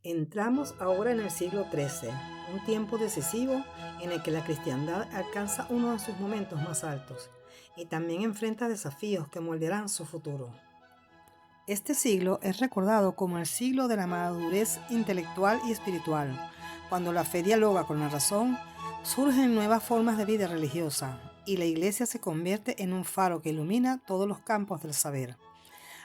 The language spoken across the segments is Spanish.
Entramos ahora en el siglo XIII, un tiempo decisivo en el que la cristiandad alcanza uno de sus momentos más altos y también enfrenta desafíos que moldearán su futuro. Este siglo es recordado como el siglo de la madurez intelectual y espiritual. Cuando la fe dialoga con la razón, surgen nuevas formas de vida religiosa y la Iglesia se convierte en un faro que ilumina todos los campos del saber.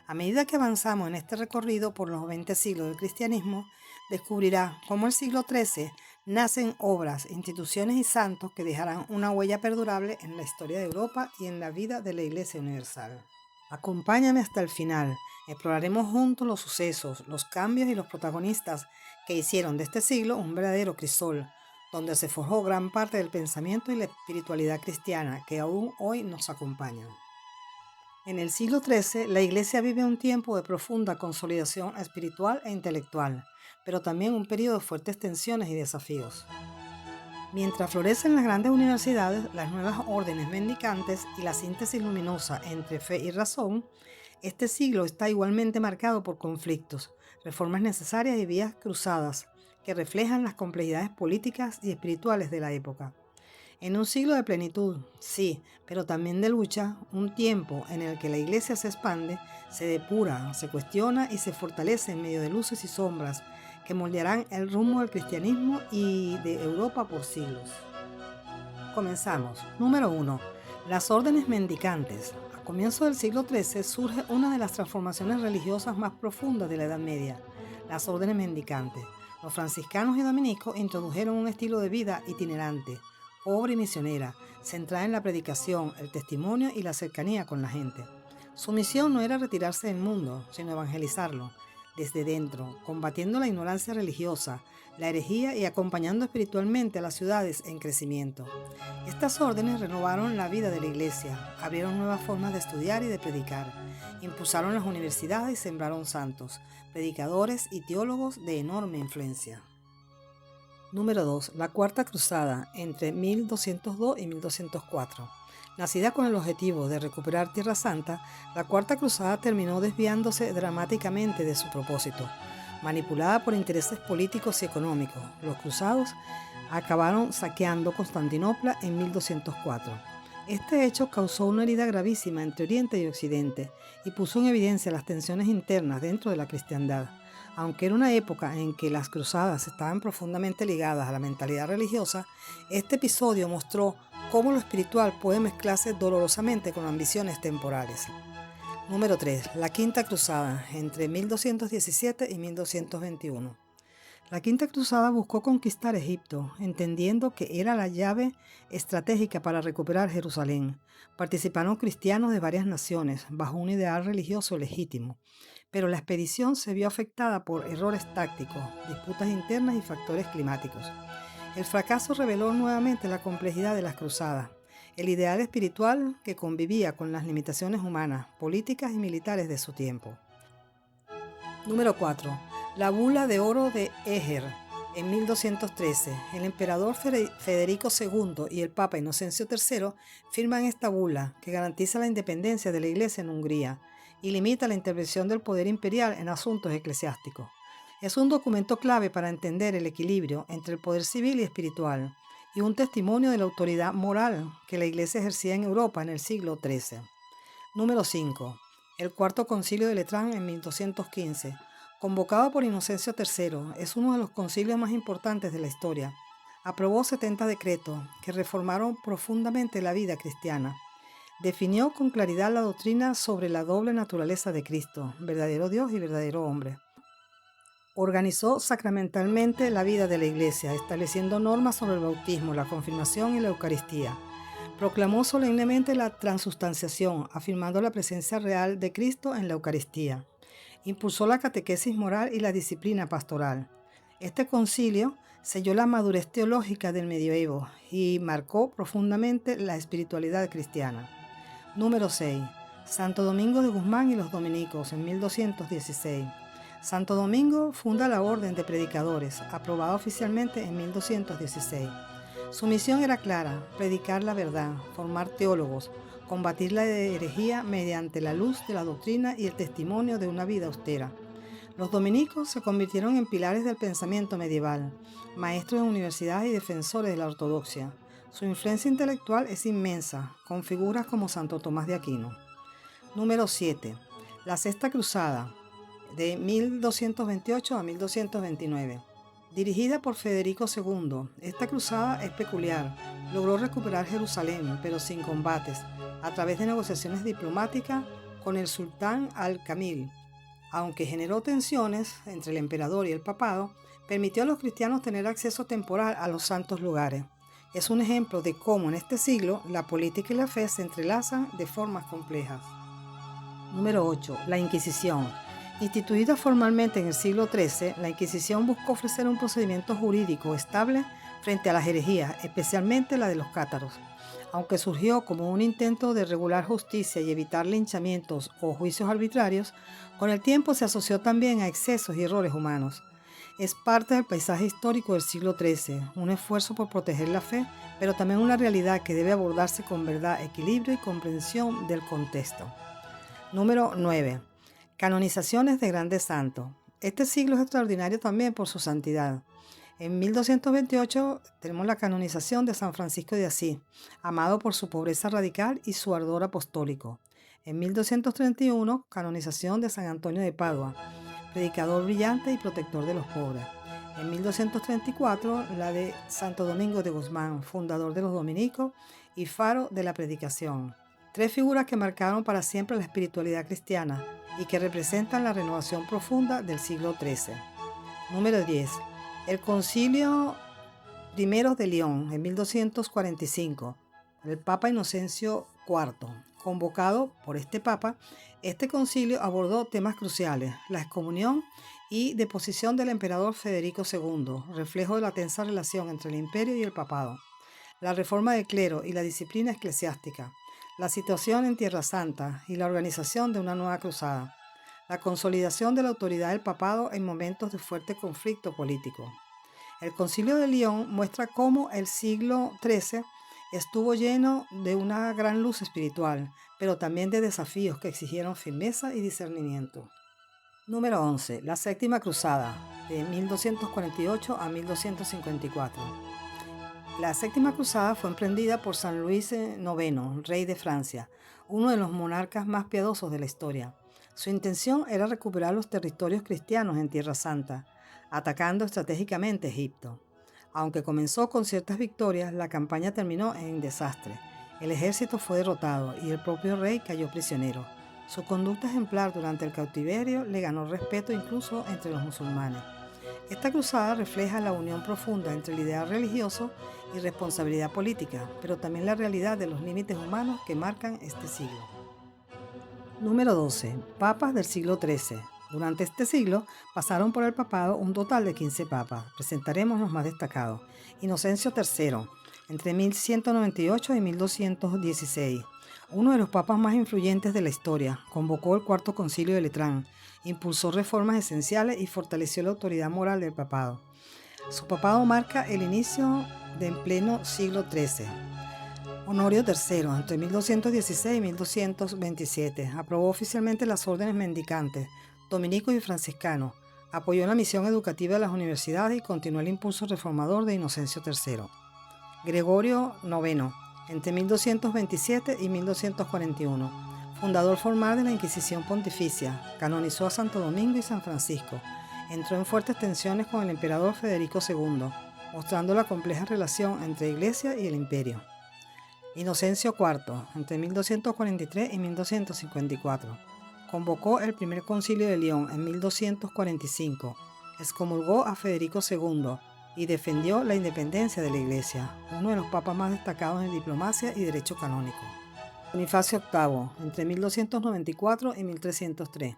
A medida que avanzamos en este recorrido por los 20 siglos del cristianismo, descubrirá cómo el siglo XIII nacen obras, instituciones y santos que dejarán una huella perdurable en la historia de Europa y en la vida de la Iglesia Universal. Acompáñame hasta el final. Exploraremos juntos los sucesos, los cambios y los protagonistas que hicieron de este siglo un verdadero crisol, donde se forjó gran parte del pensamiento y la espiritualidad cristiana que aún hoy nos acompañan. En el siglo XIII, la Iglesia vive un tiempo de profunda consolidación espiritual e intelectual, pero también un periodo de fuertes tensiones y desafíos. Mientras florecen las grandes universidades, las nuevas órdenes mendicantes y la síntesis luminosa entre fe y razón, este siglo está igualmente marcado por conflictos, reformas necesarias y vías cruzadas que reflejan las complejidades políticas y espirituales de la época. En un siglo de plenitud, sí, pero también de lucha, un tiempo en el que la Iglesia se expande, se depura, se cuestiona y se fortalece en medio de luces y sombras que moldearán el rumbo del cristianismo y de Europa por siglos. Comenzamos. Número 1. Las órdenes mendicantes. A comienzos del siglo XIII surge una de las transformaciones religiosas más profundas de la Edad Media, las órdenes mendicantes. Los franciscanos y dominicos introdujeron un estilo de vida itinerante, pobre y misionera, centrada en la predicación, el testimonio y la cercanía con la gente. Su misión no era retirarse del mundo, sino evangelizarlo desde dentro, combatiendo la ignorancia religiosa, la herejía y acompañando espiritualmente a las ciudades en crecimiento. Estas órdenes renovaron la vida de la Iglesia, abrieron nuevas formas de estudiar y de predicar, impulsaron las universidades y sembraron santos, predicadores y teólogos de enorme influencia. Número 2. La Cuarta Cruzada, entre 1202 y 1204. Nacida con el objetivo de recuperar Tierra Santa, la Cuarta Cruzada terminó desviándose dramáticamente de su propósito. Manipulada por intereses políticos y económicos, los cruzados acabaron saqueando Constantinopla en 1204. Este hecho causó una herida gravísima entre Oriente y Occidente y puso en evidencia las tensiones internas dentro de la cristiandad. Aunque era una época en que las cruzadas estaban profundamente ligadas a la mentalidad religiosa, este episodio mostró cómo lo espiritual puede mezclarse dolorosamente con ambiciones temporales. Número 3. La Quinta Cruzada, entre 1217 y 1221. La Quinta Cruzada buscó conquistar Egipto, entendiendo que era la llave estratégica para recuperar Jerusalén. Participaron cristianos de varias naciones, bajo un ideal religioso legítimo, pero la expedición se vio afectada por errores tácticos, disputas internas y factores climáticos. El fracaso reveló nuevamente la complejidad de las cruzadas, el ideal espiritual que convivía con las limitaciones humanas, políticas y militares de su tiempo. Número 4. La Bula de Oro de Eger, en 1213. El emperador Federico II y el Papa Inocencio III firman esta bula, que garantiza la independencia de la Iglesia en Hungría y limita la intervención del poder imperial en asuntos eclesiásticos. Es un documento clave para entender el equilibrio entre el poder civil y espiritual, y un testimonio de la autoridad moral que la Iglesia ejercía en Europa en el siglo XIII. Número 5. El Cuarto Concilio de Letrán en 1215. Convocado por Inocencio III, es uno de los concilios más importantes de la historia. Aprobó 70 decretos que reformaron profundamente la vida cristiana. Definió con claridad la doctrina sobre la doble naturaleza de Cristo, verdadero Dios y verdadero hombre. Organizó sacramentalmente la vida de la Iglesia, estableciendo normas sobre el bautismo, la confirmación y la Eucaristía. Proclamó solemnemente la transustanciación, afirmando la presencia real de Cristo en la Eucaristía. Impulsó la catequesis moral y la disciplina pastoral. Este concilio selló la madurez teológica del medioevo y marcó profundamente la espiritualidad cristiana. Número 6. Santo Domingo de Guzmán y los dominicos, en 1216. Santo Domingo funda la Orden de Predicadores, aprobada oficialmente en 1216. Su misión era clara: predicar la verdad, formar teólogos, combatir la herejía mediante la luz de la doctrina y el testimonio de una vida austera. Los dominicos se convirtieron en pilares del pensamiento medieval, maestros en universidades y defensores de la ortodoxia. Su influencia intelectual es inmensa, con figuras como Santo Tomás de Aquino. Número 7. La Sexta Cruzada, de 1228 a 1229. Dirigida por Federico II, esta cruzada es peculiar. Logró recuperar Jerusalén, pero sin combates, a través de negociaciones diplomáticas con el sultán Al-Kamil. Aunque generó tensiones entre el emperador y el papado, permitió a los cristianos tener acceso temporal a los santos lugares. Es un ejemplo de cómo en este siglo la política y la fe se entrelazan de formas complejas. Número 8. La Inquisición. Instituida formalmente en el siglo XIII, la Inquisición buscó ofrecer un procedimiento jurídico estable frente a las herejías, especialmente la de los cátaros. Aunque surgió como un intento de regular justicia y evitar linchamientos o juicios arbitrarios, con el tiempo se asoció también a excesos y errores humanos. Es parte del paisaje histórico del siglo XIII, un esfuerzo por proteger la fe, pero también una realidad que debe abordarse con verdad, equilibrio y comprensión del contexto. Número 9. Canonizaciones de grandes santos. Este siglo es extraordinario también por su santidad. En 1228 tenemos la canonización de San Francisco de Asís, amado por su pobreza radical y su ardor apostólico. En 1231, canonización de San Antonio de Padua, predicador brillante y protector de los pobres. En 1234, la de Santo Domingo de Guzmán, fundador de los dominicos y faro de la predicación. Tres figuras que marcaron para siempre la espiritualidad cristiana y que representan la renovación profunda del siglo XIII. Número 10. El Concilio I de León, en 1245, el Papa Inocencio IV. Convocado por este Papa, este concilio abordó temas cruciales: la excomunión y deposición del emperador Federico II, reflejo de la tensa relación entre el imperio y el papado, la reforma del clero y la disciplina eclesiástica, la situación en Tierra Santa y la organización de una nueva cruzada, la consolidación de la autoridad del papado en momentos de fuerte conflicto político. El Concilio de León muestra cómo el siglo XIII estuvo lleno de una gran luz espiritual, pero también de desafíos que exigieron firmeza y discernimiento. Número 11. La Séptima Cruzada, de 1248 a 1254. La Séptima Cruzada fue emprendida por San Luis IX, rey de Francia, uno de los monarcas más piadosos de la historia. Su intención era recuperar los territorios cristianos en Tierra Santa, atacando estratégicamente Egipto. Aunque comenzó con ciertas victorias, la campaña terminó en desastre. El ejército fue derrotado y el propio rey cayó prisionero. Su conducta ejemplar durante el cautiverio le ganó respeto incluso entre los musulmanes. Esta cruzada refleja la unión profunda entre el ideal religioso y responsabilidad política, pero también la realidad de los límites humanos que marcan este siglo. Número 12. Papas del siglo XIII. Durante este siglo pasaron por el papado un total de 15 papas. Presentaremos los más destacados. Inocencio III, entre 1198 y 1216. Uno de los papas más influyentes de la historia, convocó el Cuarto Concilio de Letrán, impulsó reformas esenciales y fortaleció la autoridad moral del papado. Su papado marca el inicio del pleno siglo XIII. Honorio III, entre 1216 y 1227, aprobó oficialmente las órdenes mendicantes, dominicos y franciscanos, apoyó la misión educativa de las universidades y continuó el impulso reformador de Inocencio III. Gregorio IX, entre 1227 y 1241, fundador formal de la Inquisición Pontificia, canonizó a Santo Domingo y San Francisco, entró en fuertes tensiones con el emperador Federico II, mostrando la compleja relación entre Iglesia y el imperio. Inocencio IV, entre 1243 y 1254, convocó el primer concilio de León en 1245, excomulgó a Federico II y defendió la independencia de la Iglesia, uno de los papas más destacados en diplomacia y derecho canónico. Bonifacio VIII, entre 1294 y 1303,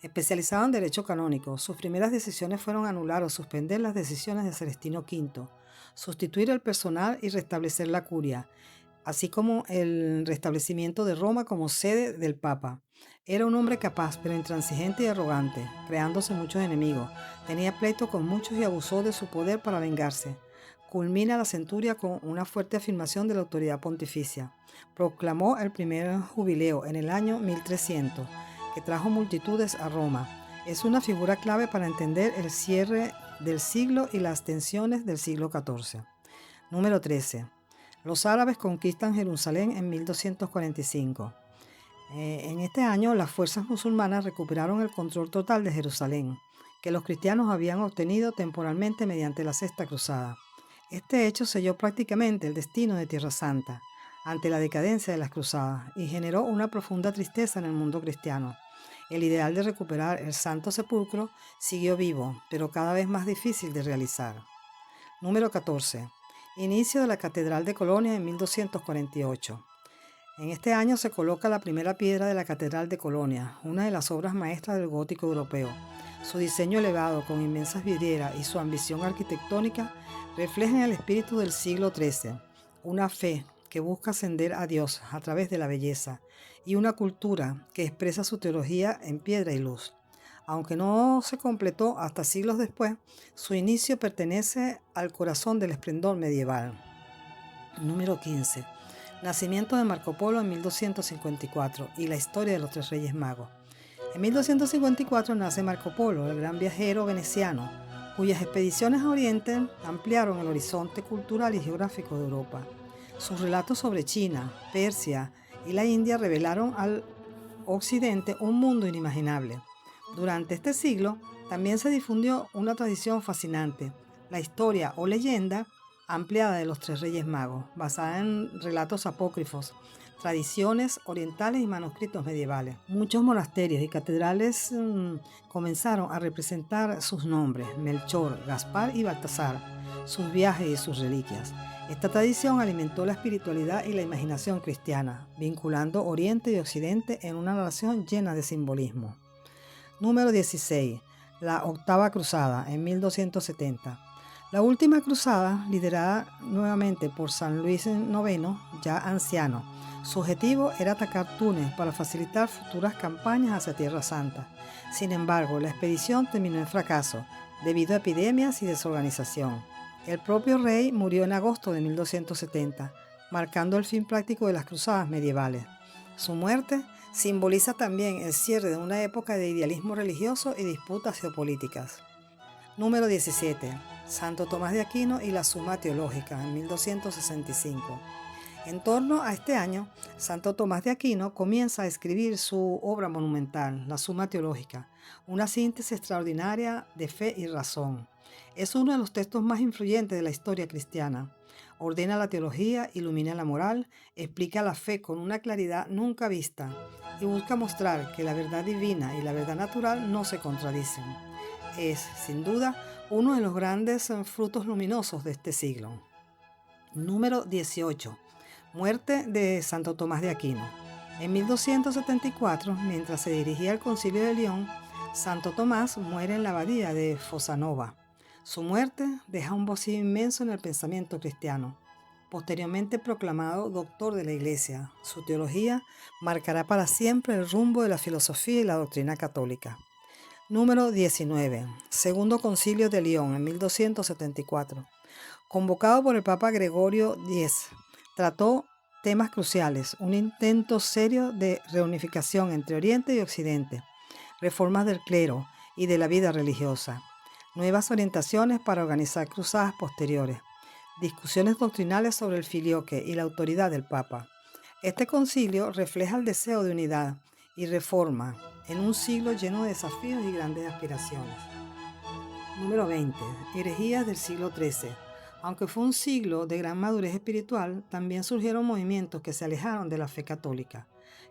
especializado en derecho canónico. Sus primeras decisiones fueron anular o suspender las decisiones de Celestino V, sustituir el personal y restablecer la curia, así como el restablecimiento de Roma como sede del Papa. Era un hombre capaz, pero intransigente y arrogante, creándose muchos enemigos. Tenía pleito con muchos y abusó de su poder para vengarse. Culmina la centuria con una fuerte afirmación de la autoridad pontificia. Proclamó el primer jubileo en el año 1300, que trajo multitudes a Roma. Es una figura clave para entender el cierre del siglo y las tensiones del siglo XIV. Número 13. Los árabes conquistan Jerusalén en 1245. En este año, las fuerzas musulmanas recuperaron el control total de Jerusalén, que los cristianos habían obtenido temporalmente mediante la Sexta Cruzada. Este hecho selló prácticamente el destino de Tierra Santa ante la decadencia de las cruzadas y generó una profunda tristeza en el mundo cristiano. El ideal de recuperar el Santo Sepulcro siguió vivo, pero cada vez más difícil de realizar. Número 14. Inicio de la Catedral de Colonia en 1248. En este año se coloca la primera piedra de la Catedral de Colonia, una de las obras maestras del gótico europeo. Su diseño elevado con inmensas vidrieras y su ambición arquitectónica reflejan el espíritu del siglo XIII, una fe que busca ascender a Dios a través de la belleza y una cultura que expresa su teología en piedra y luz. Aunque no se completó hasta siglos después, su inicio pertenece al corazón del esplendor medieval. Número 15. Nacimiento de Marco Polo en 1254 y la historia de los tres Reyes Magos. En 1254 nace Marco Polo, el gran viajero veneciano, cuyas expediciones a Oriente ampliaron el horizonte cultural y geográfico de Europa. Sus relatos sobre China, Persia y la India revelaron al Occidente un mundo inimaginable. Durante este siglo también se difundió una tradición fascinante, la historia o leyenda ampliada de los tres Reyes Magos, basada en relatos apócrifos, tradiciones orientales y manuscritos medievales. Muchos monasterios y catedrales comenzaron a representar sus nombres, Melchor, Gaspar y Baltasar, sus viajes y sus reliquias. Esta tradición alimentó la espiritualidad y la imaginación cristiana, vinculando Oriente y Occidente en una relación llena de simbolismo. Número 16. La Octava Cruzada, en 1270. La última cruzada, liderada nuevamente por San Luis IX, ya anciano. Su objetivo era atacar Túnez para facilitar futuras campañas hacia Tierra Santa. Sin embargo, la expedición terminó en fracaso, debido a epidemias y desorganización. El propio rey murió en agosto de 1270, marcando el fin práctico de las cruzadas medievales. Su muerte simboliza también el cierre de una época de idealismo religioso y disputas geopolíticas. Número 17. Santo Tomás de Aquino y la Suma Teológica, en 1265. En torno a este año, Santo Tomás de Aquino comienza a escribir su obra monumental, la Suma Teológica, una síntesis extraordinaria de fe y razón. Es uno de los textos más influyentes de la historia cristiana. Ordena la teología, ilumina la moral, explica la fe con una claridad nunca vista y busca mostrar que la verdad divina y la verdad natural no se contradicen. Es, sin duda, uno de los grandes frutos luminosos de este siglo. Número 18. Muerte de Santo Tomás de Aquino. En 1274, mientras se dirigía al Concilio de León, Santo Tomás muere en la abadía de Fossanova. Su muerte deja un vacío inmenso en el pensamiento cristiano. Posteriormente proclamado doctor de la Iglesia, su teología marcará para siempre el rumbo de la filosofía y la doctrina católica. Número 19. Segundo Concilio de León, en 1274. Convocado por el Papa Gregorio X, trató temas cruciales, un intento serio de reunificación entre Oriente y Occidente, reformas del clero y de la vida religiosa, nuevas orientaciones para organizar cruzadas posteriores, discusiones doctrinales sobre el filioque y la autoridad del Papa. Este concilio refleja el deseo de unidad y reforma en un siglo lleno de desafíos y grandes aspiraciones. Número 20. Herejías del siglo XIII. Aunque fue un siglo de gran madurez espiritual, también surgieron movimientos que se alejaron de la fe católica.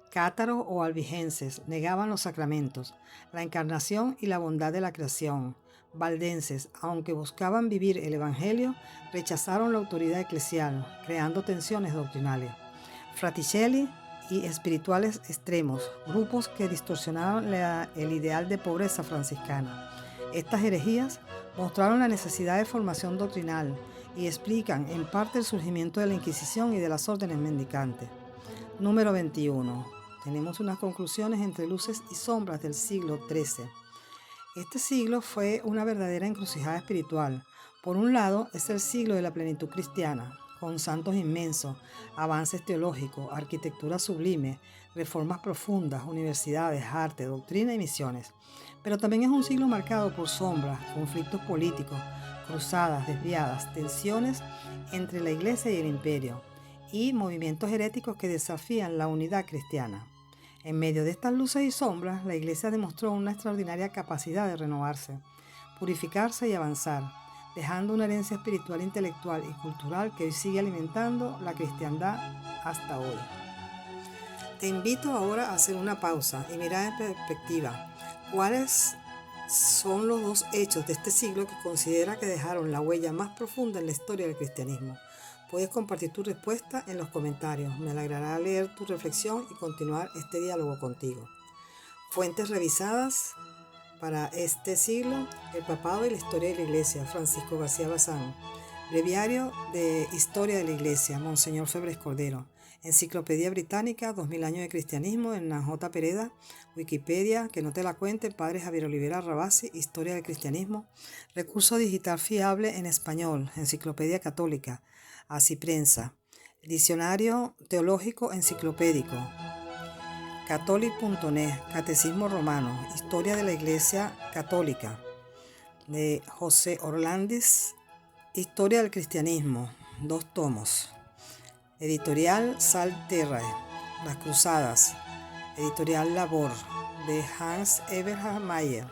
Cátaros o albigenses negaban los sacramentos, la encarnación y la bondad de la creación. Valdenses, aunque buscaban vivir el Evangelio, rechazaron la autoridad eclesial, creando tensiones doctrinales. Fraticelli y espirituales extremos, grupos que distorsionaron el ideal de pobreza franciscana. Estas herejías mostraron la necesidad de formación doctrinal y explican en parte el surgimiento de la Inquisición y de las órdenes mendicantes. Número 21. Tenemos unas conclusiones entre luces y sombras del siglo XIII. Este siglo fue una verdadera encrucijada espiritual. Por un lado, es el siglo de la plenitud cristiana, con santos inmensos, avances teológicos, arquitectura sublime, reformas profundas, universidades, arte, doctrina y misiones. Pero también es un siglo marcado por sombras, conflictos políticos, cruzadas desviadas, tensiones entre la Iglesia y el imperio, y movimientos heréticos que desafían la unidad cristiana. En medio de estas luces y sombras, la Iglesia demostró una extraordinaria capacidad de renovarse, purificarse y avanzar, dejando una herencia espiritual, intelectual y cultural que hoy sigue alimentando la cristiandad hasta hoy. Te invito ahora a hacer una pausa y mirar en perspectiva cuáles son los dos hechos de este siglo que considera que dejaron la huella más profunda en la historia del cristianismo. Puedes compartir tu respuesta en los comentarios. Me alegrará leer tu reflexión y continuar este diálogo contigo. Fuentes revisadas para este siglo: El papado y la historia de la Iglesia, Francisco García Bazán. Breviario de Historia de la Iglesia, Monseñor Febres Cordero. Enciclopedia Británica, 2000 años de cristianismo, Hernán J. Pereda. Wikipedia, que no te la cuente, Padre Javier Olivera Rabasi, Historia del cristianismo. Recurso digital fiable en español, Enciclopedia Católica, Así Prensa. Diccionario teológico enciclopédico, catholic.net, Catecismo Romano, Historia de la Iglesia Católica, de José Orlandis, Historia del cristianismo, 2 tomos. Editorial Sal Terrae, Las Cruzadas. Editorial Labor, de Hans Eberhard Mayer.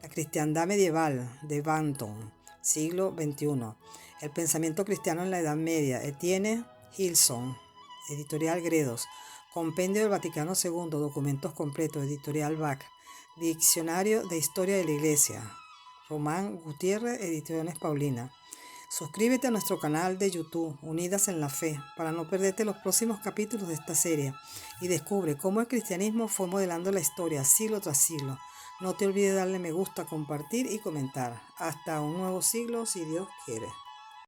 La cristiandad medieval, de Banton, siglo XXI. El pensamiento cristiano en la Edad Media, Etienne Gilson. Editorial Gredos. Compendio del Vaticano II, documentos completos, editorial Bach. Diccionario de Historia de la Iglesia, Román Gutiérrez, Ediciones Paulina. Suscríbete a nuestro canal de YouTube, Unidas en la Fe, para no perderte los próximos capítulos de esta serie y descubre cómo el cristianismo fue modelando la historia siglo tras siglo. No te olvides darle me gusta, compartir y comentar. Hasta un nuevo siglo, si Dios quiere.